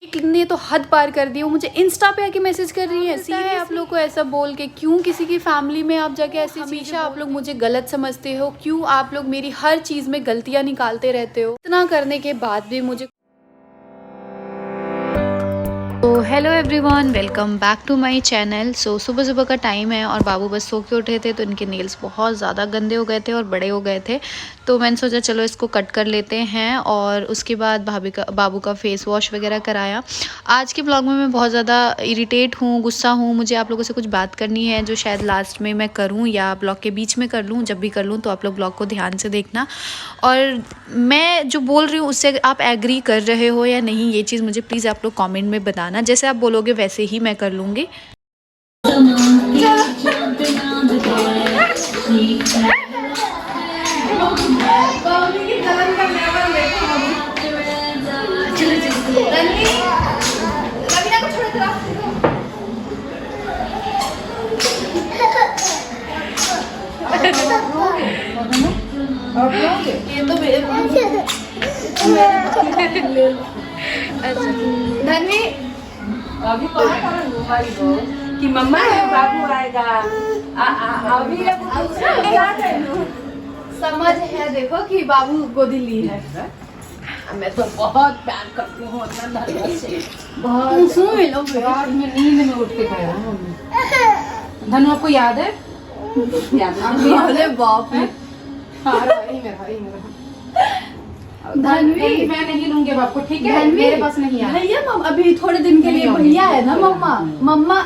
ने तो हद पार कर दी। वो मुझे इंस्टा पे आके मैसेज कर रही है, सीरियसली आप लोग को ऐसा बोल के क्यों किसी की फैमिली में आप जाके ऐसे हमेशा आप लोग मुझे गलत समझते हो, क्यों आप लोग मेरी हर चीज़ में गलतियाँ निकालते रहते हो। इतना करने के बाद भी मुझे तो hello everyone, welcome back to my channel. सुबह सुबह का टाइम है और बाबू बस सो के उठे थे तो इनके नेल्स बहुत ज़्यादा गंदे हो गए थे और बड़े हो गए थे। तो मैंने सोचा चलो इसको कट कर लेते हैं और उसके बाद बाबू का फेस वॉश वगैरह कराया। आज के ब्लॉग में मैं बहुत ज़्यादा इरिटेट हूँ, गुस्सा हूँ। मुझे आप लोगों से कुछ बात करनी है जो शायद लास्ट में मैं करूँ या ब्लॉग के बीच में कर लूँ। जब भी कर लूँ तो आप लोग ब्लॉग को ध्यान से देखना और मैं जो बोल रही हूँ उससे आप एग्री कर रहे हो या नहीं, ये चीज़ मुझे प्लीज़ आप लोग कमेंट में बताना। जैसे आप बोलोगे वैसे ही मैं कर लूँगी। ये तो धन्वी अभी कि मम्मा है बाबू आएगा अभी समझ है, देखो कि बाबू गोदी ली है। मैं तो बहुत प्यार करती हूँ बहुत रात में नींद में उठ के गया धनु, आपको याद है? अरे बाप रे, हाँ यही मेरा धनवी मैं नहीं लूंगी अब आपको, ठीक है? धनवी मेरे पास नहीं है भैया। अभी थोड़े दिन के लिए भैया है ना मम्मा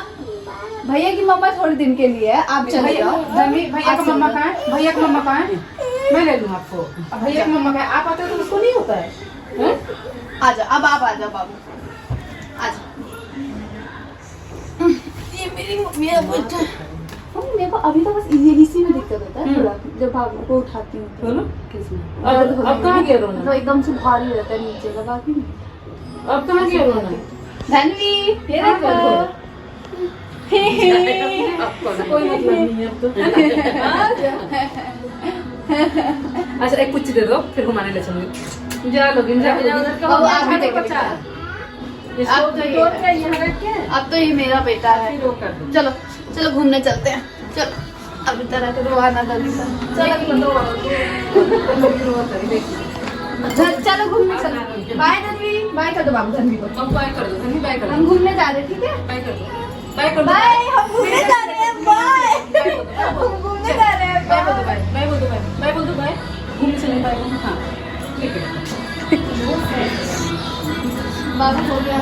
भैया की मम्मा थोड़े दिन के लिए है, आप चले जाओ। धनवी भैया का मम्मा कहाँ है? भैया का मम्मा कहाँ है? मैं ले लूँ आपको। अब भैया का मम्मा कहाँ है? आप आते हो तो उसको नहीं होता है? आ जाओ, अब आप आ जाओ बाबू, आ जाओ। ये मेरा बेटा मेरे को अभी तो बस इसी में दिक्कत होता है थोड़ा, जब बाबू को उठाती हूँ बोलो किसमें। अब कहाँ गया रोना? तो एकदम से भारी रहता है नीचे का, बाकी अब कहाँ गया रोना? धनवी ये देखो कोई मतलब नहीं है अब तो। अच्छा एक कुछ दे दो फिर घुमाने ले चलूंगी। जा लोगिन जा अब तो ये मेरा बेटा है। चलो चलो घूमने चलते हैं, चलो। अभी तरह के रोहाना चलो चलो घूमने चलो। बाय धनवी, बाय कर दो बाबू धनवी को। बाय कर दो धनवी, बाय कर दो। हम घूमने जा रहे हैं, ठीक है? बाय कर दो, बाय कर दो। बाय, हम घूमने जा रहे हैं। बाय, हम घूमने जा रहे हैं। बाय बोल दो, बाय बाय बोल दो, बाय बाय बोल दो, बाय घूमने चलें, बाय। हाँ ठीक है बाबू हो गया,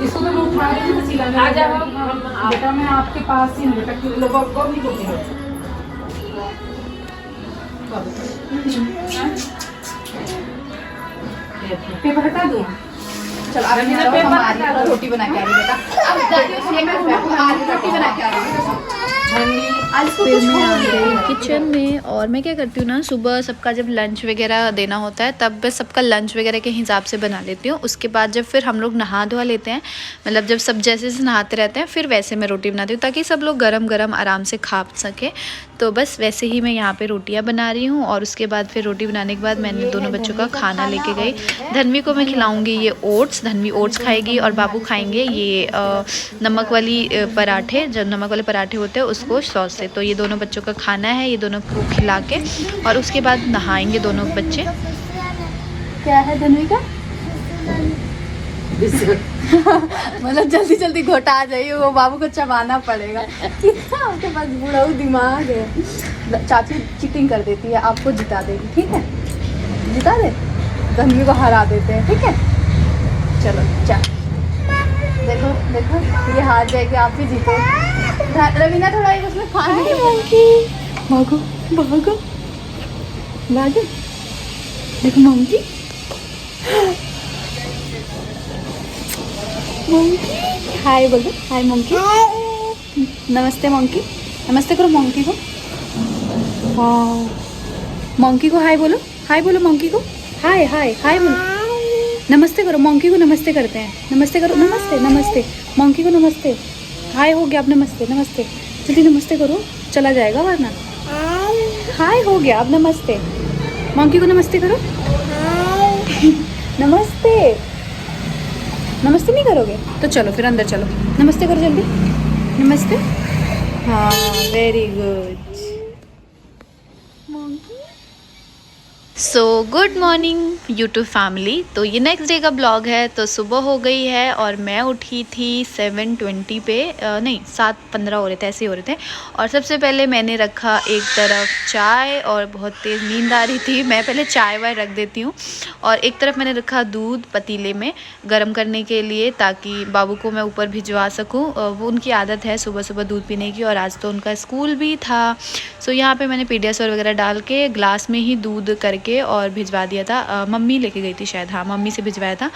इसको तो मैं उठा रही हूँ चिल्लाने। आ जाओ बेटा, मैं आपके पास ही हूँ बेटा। लोग को नहीं बोलते हैं। पेपर हटा दूँ? चलो अब हमारी रोटी बना के आ रही बेटा। अब हमारी रोटी बना के आ रही है। फिर मैं आ गई किचन में और मैं क्या करती हूँ ना, सुबह सबका जब लंच वगैरह देना होता है तब बस सबका लंच वगैरह के हिसाब से बना लेती हूँ। उसके बाद जब फिर हम लोग नहा धोआ लेते हैं, मतलब जब सब जैसे जैसे नहाते रहते हैं फिर वैसे मैं रोटी बनाती हूँ ताकि सब लोग गरम गरम आराम से खा सके। तो बस वैसे ही मैं यहाँ पे रोटियाँ बना रही हूँ और उसके बाद फिर रोटी बनाने के बाद मैंने दोनों बच्चों का खाना लेके गई। धनवी को मैं खिलाऊँगी ये ओट्स, धनवी ओट्स खाएगी और बाबू खाएंगे ये नमक वाली पराठे, जो नमक वाले पराठे होते हैं उसको सॉस से। तो ये दोनों बच्चों का खाना है, ये दोनों को खिला के और उसके बाद नहाएंगे दोनों बच्चे। क्या है धनवी का? मतलब जल्दी जल्दी घोटा आ जाइए, वो बाबू को चबाना पड़ेगा। कितना उसके पास बुढ़ा दिमाग है। चाची चीटिंग कर देती है, आपको जिता देगी, ठीक है? जिता दे, धनवी को हरा देते हैं, ठीक है? चलो चल, देखो देखो ये हार जाएगी, आप ही जीते। रवीना थोड़ा एक उसमें पानी भागो भागो भागो, देखो मंकी मंकी हाय बोलो, हाय मंकी, नमस्ते मंकी, नमस्ते करो मंकी को। हाँ मंकी को हाय बोलो, हाय बोलो मंकी को, हाय हाय हाय बोलो, नमस्ते करो मंकी को, नमस्ते करते हैं, नमस्ते करो, नमस्ते नमस्ते मंकी को, नमस्ते। हाय हो गया, अब नमस्ते नमस्ते, जल्दी नमस्ते करो, चला जाएगा वरना। हाय हो गया, अब नमस्ते। मंकी को नमस्ते करो। नमस्ते। नमस्ते नहीं करोगे तो चलो फिर अंदर चलो, नमस्ते करो जल्दी। नमस्ते। हाँ very good. So good morning YouTube family. तो ये नेक्स्ट डे का ब्लॉग है। तो सुबह हो गई है और मैं उठी थी 7:20 पे, नहीं 7:15 हो रहे थे, ऐसे ही हो रहे थे। और सबसे पहले मैंने रखा एक तरफ चाय, और बहुत तेज़ नींद आ रही थी, मैं पहले चाय वाय रख देती हूँ। और एक तरफ मैंने रखा दूध पतीले में गर्म करने के लिए, ताकि बाबू को मैं ऊपर भिजवा सकूँ। वो उनकी आदत है सुबह सुबह दूध पीने की, और आज तो उनका स्कूल भी था। सो यहाँ पे मैंने पीडियाश्योर वगैरह डाल के ग्लास में ही दूध करके और भिजवा दिया था। मम्मी लेके गई थी शायद, हाँ मम्मी से भिजवाया था।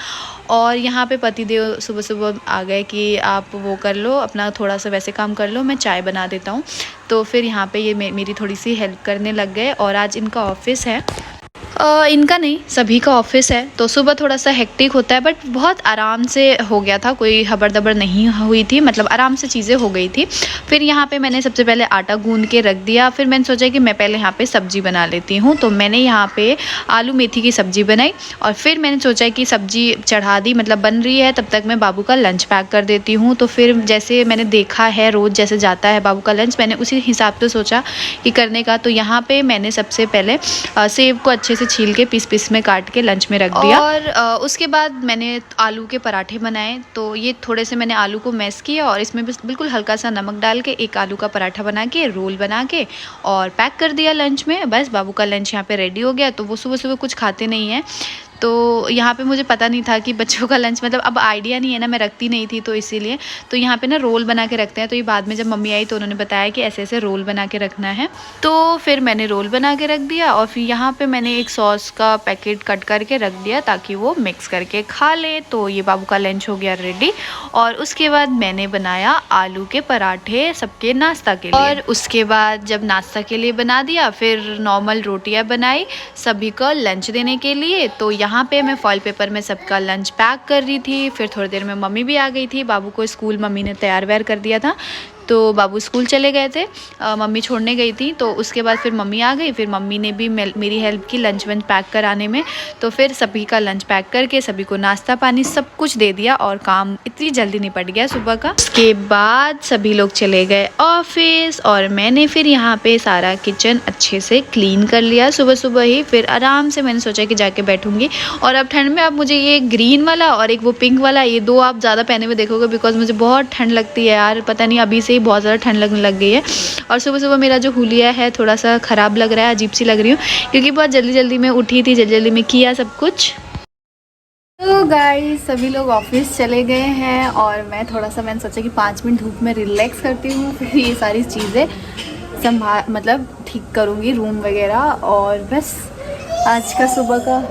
और यहाँ पे पतिदेव सुबह सुबह आ गए कि आप वो कर लो, अपना थोड़ा सा वैसे काम कर लो, मैं चाय बना देता हूँ। तो फिर यहाँ पे ये मेरी थोड़ी सी हेल्प करने लग गए। और आज इनका ऑफिस है, इनका नहीं सभी का ऑफिस है। तो सुबह थोड़ा सा हेक्टिक होता है, बट बहुत आराम से हो गया था, कोई हबड़ दबड़ नहीं हुई थी, मतलब आराम से चीज़ें हो गई थी। फिर यहाँ पे मैंने सबसे पहले आटा गूंद के रख दिया। फिर मैंने सोचा कि मैं पहले यहाँ पे सब्ज़ी बना लेती हूँ। तो मैंने यहाँ पे आलू मेथी की सब्ज़ी बनाई, और फिर मैंने सोचा कि सब्ज़ी चढ़ा दी, मतलब बन रही है, तब तक मैं बाबू का लंच पैक कर देती हूँ। तो फिर जैसे मैंने देखा है रोज़ जैसे जाता है बाबू का लंच, मैंने उसी हिसाब से सोचा कि करने का। तो यहाँ पर मैंने सबसे पहले सेब को अच्छे से छील के पीस में काट के लंच में रख दिया। और उसके बाद मैंने आलू के पराठे बनाए। तो ये थोड़े से मैंने आलू को मैश किया, और इसमें बस बिल्कुल हल्का सा नमक डाल के एक आलू का पराठा बना के रोल बना के और पैक कर दिया लंच में। बस बाबू का लंच यहाँ पे रेडी हो गया। तो वो सुबह सुबह कुछ खाते नहीं हैं, तो यहाँ पे मुझे पता नहीं था कि बच्चों का लंच, मतलब अब आइडिया नहीं है ना, मैं रखती नहीं थी तो इसीलिए। तो यहाँ पे ना रोल बना के रखते हैं। तो ये बाद में जब मम्मी आई तो उन्होंने बताया कि ऐसे ऐसे रोल बना के रखना है। तो फिर मैंने रोल बना के रख दिया, और फिर यहाँ पे मैंने एक सॉस का पैकेट कट करके रख दिया ताकि वो मिक्स करके खा ले। तो ये बाबू का लंच हो गया रेडी। और उसके बाद मैंने बनाया आलू के पराठे सबके नाश्ता के लिए। और उसके बाद जब नाश्ता के लिए बना दिया, फिर नॉर्मल रोटियाँ बनाई सभी को लंच देने के लिए। तो यहाँ पे मैं फॉइल पेपर में सबका लंच पैक कर रही थी। फिर थोड़ी देर में मम्मी भी आ गई थी, बाबू को स्कूल मम्मी ने तैयार वैयार कर दिया था। तो बाबू स्कूल चले गए थे, मम्मी छोड़ने गई थी। तो उसके बाद फिर मम्मी आ गई, फिर मम्मी ने भी मेरी हेल्प की लंच वंच पैक कराने में। तो फिर सभी का लंच पैक करके सभी को नाश्ता पानी सब कुछ दे दिया, और काम इतनी जल्दी निपट गया सुबह का। उसके बाद सभी लोग चले गए ऑफिस, और मैंने फिर यहाँ पे सारा किचन अच्छे से क्लीन कर लिया सुबह सुबह ही। फिर आराम से मैंने सोचा कि जाके बैठूंगी। और अब ठंड में आप मुझे ये ग्रीन वाला और एक वो पिंक वाला, ये दो आप ज़्यादा पहने हुए देखोगे, बिकॉज मुझे बहुत ठंड लगती है यार, पता नहीं अभी से बहुत ज़्यादा ठंड लगने लग गई है। और सुबह सुबह मेरा जो हुलिया है थोड़ा सा ख़राब लग रहा है, अजीब सी लग रही हूँ, क्योंकि बहुत जल्दी जल्दी में उठी थी, जल्दी जल्दी में किया सब कुछ। तो गाइस सभी लोग ऑफिस चले गए हैं, और मैं थोड़ा सा मैंने सोचा कि 5 मिनट धूप में रिलैक्स करती हूँ, फिर ये सारी चीज़ें मतलब ठीक करूँगी रूम वगैरह। और बस आज का सुबह का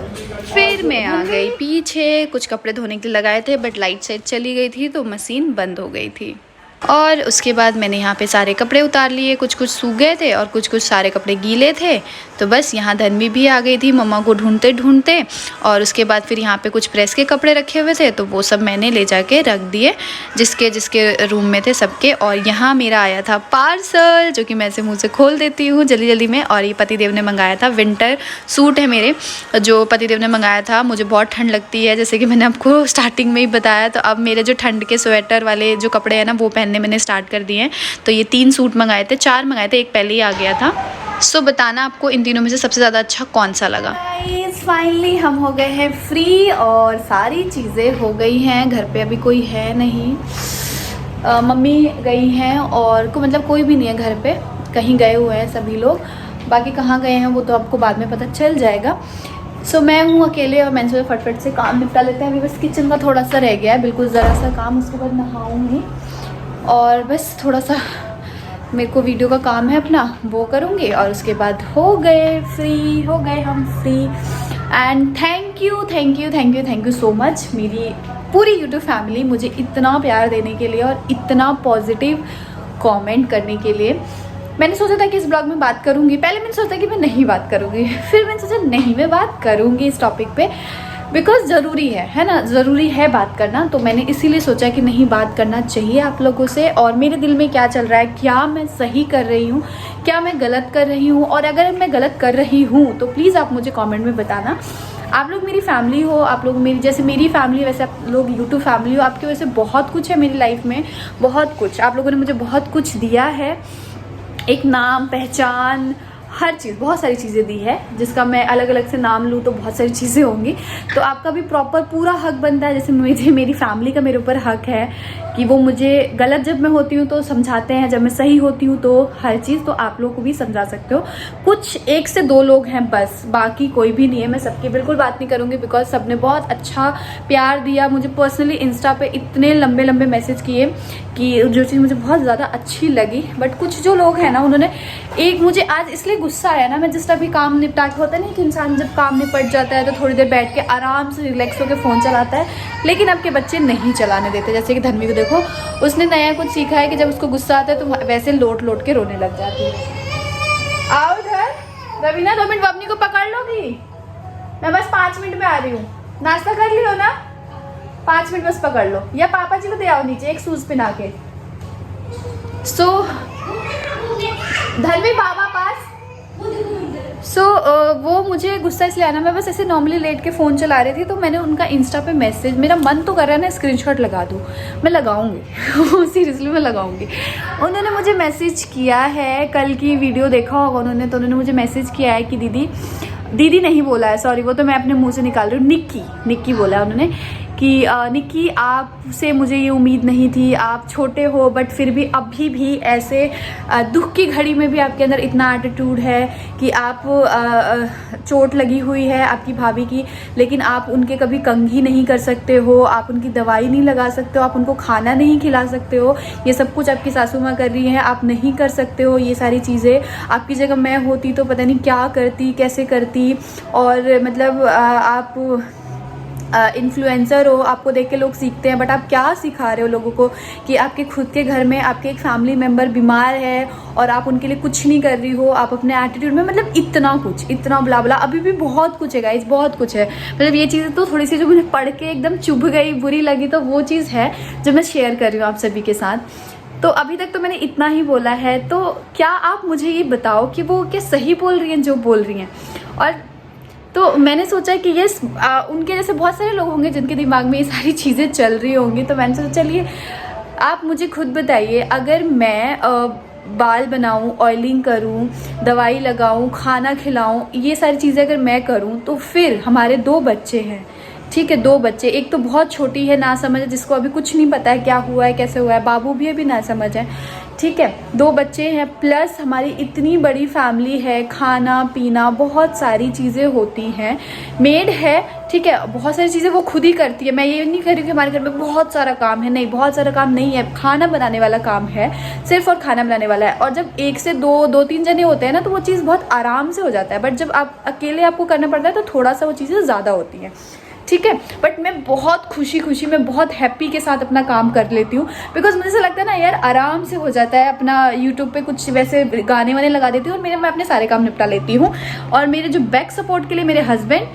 फिर मैं आ गई पीछे, कुछ कपड़े धोने के लिए लगाए थे, बट लाइट साइड चली गई थी तो मशीन बंद हो गई थी। और उसके बाद मैंने यहाँ पे सारे कपड़े उतार लिए, कुछ कुछ सूख गए थे और कुछ कुछ सारे कपड़े गीले थे। तो बस यहाँ धन्वी भी आ गई थी मम्मा को ढूंढते ढूंढते। और उसके बाद फिर यहाँ पे कुछ प्रेस के कपड़े रखे हुए थे, तो वो सब मैंने ले जाके रख दिए जिसके जिसके रूम में थे सबके। और यहाँ मेरा आया था पार्सल, जो कि मैं ऐसे मुँह से खोल देती हूँ जल्दी जल्दी में। और ये पतिदेव ने मंगाया था, विंटर सूट है मेरे जो पतिदेव ने मंगाया था। मुझे बहुत ठंड लगती है, जैसे कि मैंने आपको स्टार्टिंग में ही बताया। तो अब मेरे जो ठंड के स्वेटर वाले जो कपड़े हैं ना, वो पहनने मैंने स्टार्ट कर दिए हैं। तो ये 3 सूट मंगाए थे, 4 मंगाए थे, एक पहले ही आ गया था। सो बताना आपको इन तीनों में से सबसे ज़्यादा अच्छा कौन सा लगा। फाइनली हम हो गए हैं फ्री, और सारी चीज़ें हो गई हैं। घर पे अभी कोई है नहीं, मम्मी गई हैं, और मतलब कोई भी नहीं है घर पे, कहीं गए हुए हैं सभी लोग। बाकी कहाँ गए हैं वो तो आपको बाद में पता चल जाएगा। सो मैं हूँ अकेले, और मैंने सोचा फटफट से काम निपटा लेते हैं। अभी बस किचन का थोड़ा सा रह गया है, बिल्कुल ज़रा सा काम, उसके बाद नहाऊँगी, और बस थोड़ा सा मेरे को वीडियो का काम है अपना, वो करूँगी। और उसके बाद हो गए हम free. And thank you so much मेरी पूरी यूट्यूब फैमिली, मुझे इतना प्यार देने के लिए और इतना पॉजिटिव कमेंट करने के लिए। मैंने सोचा था कि इस ब्लॉग में बात करूँगी, पहले मैंने सोचा कि मैं नहीं बात करूँगी, फिर मैंने सोचा नहीं मैं बात करूँगी इस टॉपिक पे, बिकॉज ज़रूरी है ना, ज़रूरी है बात करना। तो मैंने इसीलिए सोचा कि नहीं बात करना चाहिए आप लोगों से, और मेरे दिल में क्या चल रहा है, क्या मैं सही कर रही हूँ, क्या मैं गलत कर रही हूँ। और अगर मैं गलत कर रही हूँ तो प्लीज़ आप मुझे कमेंट में बताना। आप लोग मेरी फैमिली हो, आप लोग मेरी जैसे मेरी फैमिली वैसे आप लोग यूट्यूब फैमिली हो। आपकी वजह से बहुत कुछ है मेरी लाइफ में, बहुत कुछ आप लोगों ने मुझे बहुत कुछ दिया है, एक नाम, पहचान, हर चीज़, बहुत सारी चीज़ें दी है, जिसका मैं अलग अलग से नाम लूँ तो बहुत सारी चीज़ें होंगी। तो आपका भी प्रॉपर पूरा हक बनता है, जैसे मुझे मेरी फैमिली का मेरे ऊपर हक है कि वो मुझे गलत जब मैं होती हूँ तो समझाते हैं, जब मैं सही होती हूँ तो हर चीज़। तो आप लोग को भी समझा सकते हो। कुछ 1 से 2 लोग हैं बस, बाकी कोई भी नहीं है। मैं सबकी बिल्कुल बात नहीं करूँगी बिकॉज सबने बहुत अच्छा प्यार दिया मुझे। पर्सनली इंस्टा पे इतने लंबे लंबे मैसेज किए कि जो चीज़ मुझे बहुत ज़्यादा अच्छी लगी। बट कुछ जो लोग हैं ना, उन्होंने एक मुझे आज इसलिए गुस्सा आया ना, मैं जस्ट अभी काम निपटा के, होता नहीं कि इंसान जब काम निपट जाता है तो थोड़ी देर बैठ के आराम से रिलैक्स होकर फ़ोन चलाता है, लेकिन आपके बच्चे नहीं चलाने देते। जैसे कि धन्वी को देखो, उसने नया कुछ सीखा है कि जब उसको गुस्सा आता है तो वैसे लोट लोट के रोने लग जाती है। आओ इधर रवीना, 2 मिनट अपनी को पकड़ लोगी? मैं बस 5 मिनट में आ रही हूँ। नाश्ता कर लियो ना, 5 मिनट बस पकड़ लो, या पापा जी को दे आओ नीचे एक शूज पहना के। सो धन्वी बाबा पास। वो मुझे गुस्सा इसलिए आना, मैं बस ऐसे नॉर्मली लेट के फ़ोन चला रही थी तो मैंने उनका इंस्टा पे मैसेज, मेरा मन तो कर रहा है ना स्क्रीनशॉट लगा दूँ, मैं लगाऊंगी सीरियसली मैं लगाऊंगी। उन्होंने मुझे मैसेज किया है, कल की वीडियो देखा होगा उन्होंने, तो उन्होंने मुझे मैसेज किया है कि दीदी नहीं बोला है, सॉरी वो तो मैं अपने मुंह से निकाल रही हूँ, निक्की बोला उन्होंने कि निक्की आपसे मुझे ये उम्मीद नहीं थी, आप छोटे हो बट फिर भी अभी भी ऐसे दुख की घड़ी में भी आपके अंदर इतना एटीट्यूड है कि आप चोट लगी हुई है आपकी भाभी की, लेकिन आप उनके कभी कंघी नहीं कर सकते हो, आप उनकी दवाई नहीं लगा सकते हो, आप उनको खाना नहीं खिला सकते हो, ये सब कुछ आपकी सासू माँ कर रही हैं, आप नहीं कर सकते हो ये सारी चीज़ें। आपकी जगह मैं होती तो पता नहीं क्या करती, कैसे करती, और मतलब आप इन्फ्लुएंसर हो, आपको देख के लोग सीखते हैं, बट आप क्या सिखा रहे हो लोगों को कि आपके खुद के घर में आपके एक फैमिली मेम्बर बीमार है और आप उनके लिए कुछ नहीं कर रही हो, आप अपने एटीट्यूड में, मतलब इतना कुछ, इतना ब्ला ब्ला। अभी भी बहुत कुछ है गाइस, बहुत कुछ है। मतलब ये चीज़ें तो थोड़ी सी जो मुझे पढ़ के एकदम चुभ गई, बुरी लगी, तो वो चीज़ है जो मैं शेयर कर रही हूँ आप सभी के साथ। तो अभी तक तो मैंने इतना ही बोला है, तो क्या आप मुझे ये बताओ कि वो क्या सही बोल रही हैं जो बोल रही हैं? और तो मैंने सोचा कि ये उनके जैसे बहुत सारे लोग होंगे जिनके दिमाग में ये सारी चीज़ें चल रही होंगी, तो मैंने सोचा चलिए आप मुझे खुद बताइए, अगर मैं बाल बनाऊं, ऑयलिंग करूं, दवाई लगाऊं, खाना खिलाऊं, ये सारी चीज़ें अगर मैं करूं, तो फिर हमारे 2 बच्चे हैं, ठीक है, 2 बच्चे, एक तो बहुत छोटी है ना समझ, जिसको अभी कुछ नहीं पता है क्या हुआ है कैसे हुआ है, बाबू भी अभी ना समझ है, ठीक है, 2 बच्चे हैं, प्लस हमारी इतनी बड़ी फैमिली है, खाना पीना बहुत सारी चीज़ें होती हैं, मेड है, ठीक है, बहुत सारी चीज़ें वो खुद ही करती है। मैं ये नहीं कह रही हूँ कि हमारे घर में बहुत सारा काम है, नहीं, बहुत सारा काम नहीं है, खाना बनाने वाला काम है सिर्फ, और खाना बनाने वाला है। और जब 1 से 2-3 जने होते हैं ना, तो वो चीज़ बहुत आराम से हो जाता है, बट जब आप अकेले आपको करना पड़ता है तो थोड़ा सा वो चीज़ें ज़्यादा होती हैं, ठीक है। बट मैं बहुत खुशी में बहुत हैप्पी के साथ अपना काम कर लेती हूँ, बिकॉज मुझे ऐसा लगता है ना यार, आराम से हो जाता है। अपना यूट्यूब पे कुछ वैसे गाने वाने लगा देती हूँ और मैं अपने सारे काम निपटा लेती हूँ। और मेरे जो बैक सपोर्ट के लिए मेरे हस्बैंड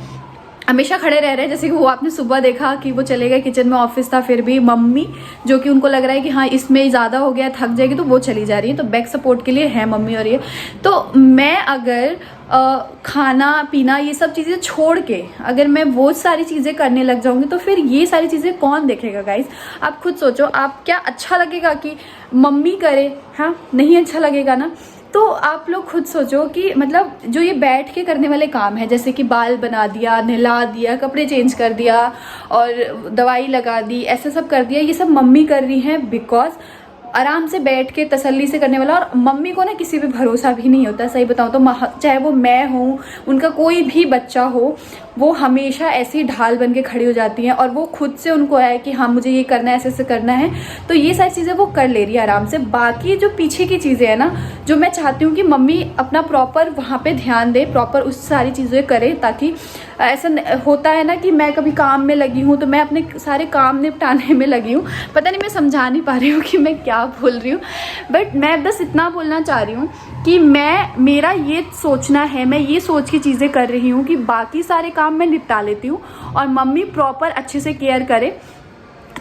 हमेशा खड़े रह रहे हैं, जैसे कि वो आपने सुबह देखा कि वो चले गए, किचन में ऑफिस था, फिर भी मम्मी जो कि उनको लग रहा है कि हाँ इसमें ज़्यादा हो गया, थक जाएगी, तो वो चली जा रही है, तो बैक सपोर्ट के लिए है मम्मी। और ये तो मैं अगर खाना पीना ये सब चीज़ें छोड़ के अगर मैं वो सारी चीज़ें करने लग जाऊंगी, तो फिर ये सारी चीज़ें कौन देखेगा गाइस? आप खुद सोचो, आप क्या अच्छा लगेगा कि मम्मी करे? हाँ, नहीं अच्छा लगेगा ना। तो आप लोग खुद सोचो कि मतलब जो ये बैठ के करने वाले काम है, जैसे कि बाल बना दिया, नहला दिया, कपड़े चेंज कर दिया और दवाई लगा दी, ऐसा सब कर दिया, ये सब मम्मी कर रही हैं, बिकॉज आराम से बैठ के तसल्ली से करने वाला। और मम्मी को ना किसी पे भरोसा भी नहीं होता, सही बताऊँ तो, चाहे वो मैं हूँ, उनका कोई भी बच्चा हो, वो हमेशा ऐसी ही ढाल बन के खड़ी हो जाती हैं, और वो खुद से उनको है कि हाँ मुझे ये करना है, ऐसे ऐसे करना है, तो ये सारी चीज़ें वो कर ले रही है आराम से। बाकी जो पीछे की चीज़ें हैं ना, जो मैं चाहती हूँ कि मम्मी अपना प्रॉपर वहाँ पे ध्यान दे, प्रॉपर उस सारी चीज़ें करे, ताकि ऐसा होता है ना कि मैं कभी काम में लगी हूँ तो मैं अपने सारे काम निपटाने में लगी हूँ। पता नहीं मैं समझा नहीं पा रही हूँ कि मैं क्या बोल रही हूँ, बट मैं बस इतना बोलना चाह रही हूँ कि मेरा ये सोचना है, मैं ये सोच के चीज़ें कर रही हूँ कि बाकी सारे काम मैं निपटा लेती हूँ और मम्मी प्रॉपर अच्छे से केयर करे,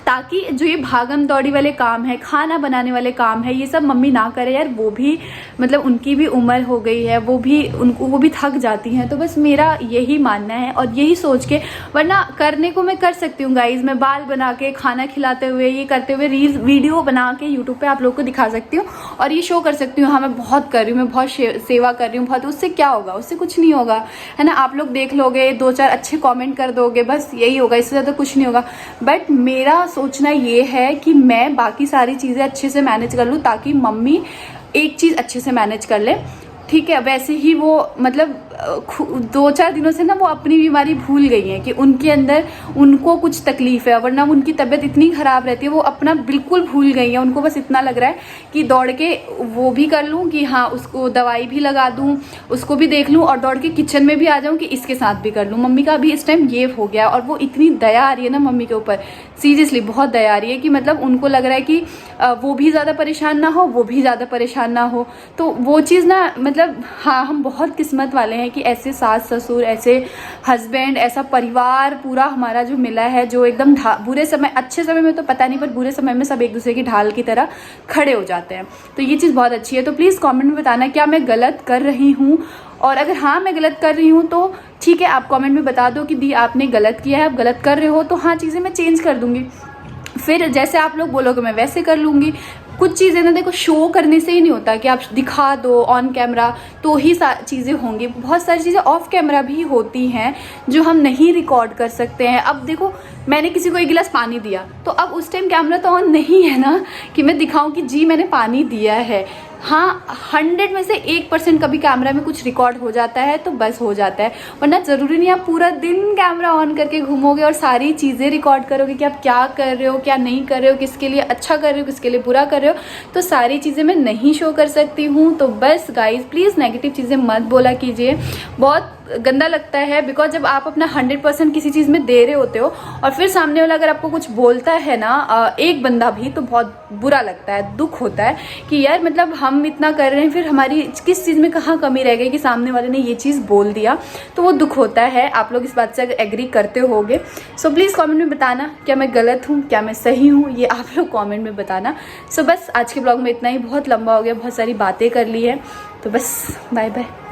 ताकि जो ये भागम दौड़ी वाले काम है, खाना बनाने वाले काम है, ये सब मम्मी ना करे यार। वो भी मतलब उनकी भी उम्र हो गई है, वो भी थक जाती हैं। तो बस मेरा यही मानना है और यही सोच के, वरना करने को मैं कर सकती हूँ गाइज। मैं बाल बना के, खाना खिलाते हुए, ये करते हुए रील्स वीडियो बना के यूट्यूब पे आप लोग को दिखा सकती हूँ और ये शो कर सकती हूँ हाँ मैं बहुत कर रही हूँ, मैं बहुत सेवा कर रही हूँ बहुत। उससे क्या होगा? उससे कुछ नहीं होगा, है ना। आप लोग देख लोगे, 2-4 अच्छे कमेंट कर दोगे, बस यही होगा, इससे ज़्यादा कुछ नहीं होगा। बट मेरा सोचना ये है कि मैं बाकी सारी चीज़ें अच्छे से मैनेज कर लूँ ताकि मम्मी एक चीज़ अच्छे से मैनेज कर ले, ठीक है। वैसे ही वो मतलब 2-4 दिनों से ना वो अपनी बीमारी भूल गई हैं कि उनके अंदर उनको कुछ तकलीफ है, वरना उनकी तबीयत इतनी ख़राब रहती है, वो अपना बिल्कुल भूल गई है। उनको बस इतना लग रहा है कि दौड़ के वो भी कर लूँ कि हाँ उसको दवाई भी लगा दूँ, उसको भी देख लूँ और दौड़ के किचन में भी आ जाऊँ कि इसके साथ भी कर लूँ। मम्मी का अभी इस टाइम ये हो गया और वो इतनी दया आ रही है ना मम्मी के ऊपर, सीरियसली बहुत दया आ रही है कि मतलब उनको लग रहा है कि वो भी ज़्यादा परेशान ना हो, वो भी ज़्यादा परेशान ना हो। तो वो चीज़ ना मतलब हाँ हम बहुत किस्मत वाले हैं कि ऐसे सास ससुर, ऐसे हस्बैंड, ऐसा परिवार पूरा हमारा जो मिला है, जो एकदम बुरे समय, अच्छे समय में तो पता नहीं पर बुरे समय में सब एक दूसरे की ढाल की तरह खड़े हो जाते हैं। तो ये चीज़ बहुत अच्छी है। तो प्लीज़ कमेंट में बताना क्या मैं गलत कर रही हूँ, और अगर हाँ मैं गलत कर रही हूँ तो ठीक है, आप कमेंट में बता दो कि दी आपने गलत किया है, आप गलत कर रहे हो, तो हाँ चीज़ें मैं चेंज कर दूँगी। फिर जैसे आप लोग बोलोगे मैं वैसे कर लूँगी। कुछ चीज़ें ना देखो शो करने से ही नहीं होता कि आप दिखा दो ऑन कैमरा तो ही चीज़ें होंगी। बहुत सारी चीज़ें ऑफ कैमरा भी होती हैं जो हम नहीं रिकॉर्ड कर सकते हैं। अब देखो मैंने किसी को 1 गिलास पानी दिया तो अब उस टाइम कैमरा तो ऑन नहीं है ना कि मैं दिखाऊं कि जी मैंने पानी दिया है। हाँ 100 में से 1% कभी कैमरा में कुछ रिकॉर्ड हो जाता है तो बस हो जाता है, वरना ज़रूरी नहीं आप पूरा दिन कैमरा ऑन करके घूमोगे और सारी चीज़ें रिकॉर्ड करोगे कि आप क्या कर रहे हो, क्या नहीं कर रहे हो, किसके लिए अच्छा कर रहे हो, किसके लिए बुरा कर रहे हो। तो सारी चीज़ें मैं नहीं शो कर सकती हूँ। तो बस गाइज प्लीज़ नेगेटिव चीज़ें मत बोला कीजिए, बहुत गंदा लगता है। बिकॉज जब आप अपना 100% किसी चीज़ में दे रहे होते हो और फिर सामने वाला अगर आपको कुछ बोलता है ना एक बंदा भी, तो बहुत बुरा लगता है, दुख होता है कि यार मतलब हम इतना कर रहे हैं फिर हमारी किस चीज़ में कहाँ कमी रह गई कि सामने वाले ने ये चीज़ बोल दिया, तो वो दुख होता है। आप लोग इस बात से एग्री करते होगे। सो प्लीज़ कमेंट में बताना क्या मैं गलत हूँ, क्या मैं सही हूँ, ये आप लोग कमेंट में बताना। सो बस आज के ब्लॉग में इतना ही, बहुत लंबा हो गया, बहुत सारी बातें कर ली है, तो बस बाय बाय।